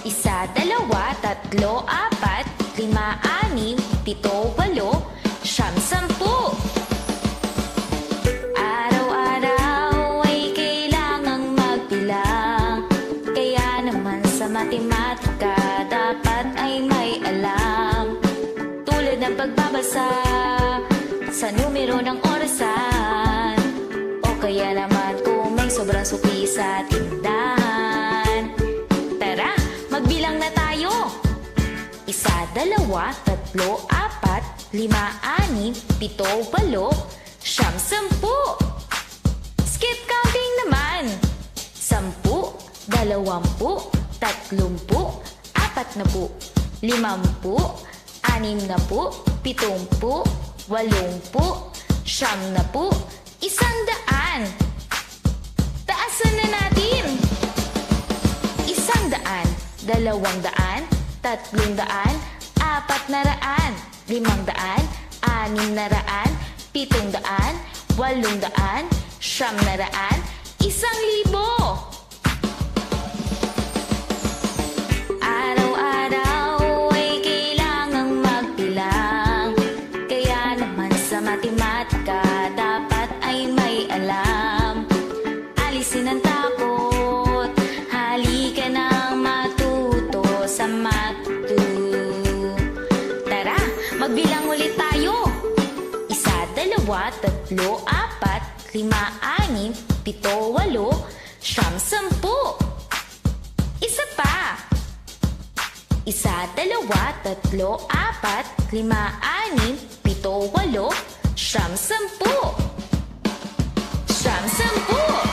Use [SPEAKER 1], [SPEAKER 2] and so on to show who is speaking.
[SPEAKER 1] Isa, dalawa, tatlo, apat, lima, anim, pito, walo, siyam, sampu. Araw-araw ay kailangang magbilang, kaya naman sa matematika dapat ay may alam. Tulad ng pagbabasa sa numero ng orasan, o kaya naman kung may sobrang suki sa tindahan. Tara, magbilang na tayo! Isa, dalawa, tatlo, apat, lima, anim, pito, walo, siyam, sampu. Skip counting naman. 10, 20, 30, 40, 50, 60, 70, 80, 90, 100. Taasan na natin. 100, 200, 300, 400, 500, 600, 700, 800, 900, 1,000. Araw-araw ay kailangang magbilang, kaya naman sa matematika dapat ay may alam. Alisin ang takot, halika nang matuto sa matu. Tara, magbilang ulit tayo. Isa, dalawa, tatlo, apat, lima, anim, pito, walo, siyam, sampu. Isa pa. Isa, dalawa, tatlo, apat, lima, anim, pito, walo, siyam, sampu. Siyam, sampu.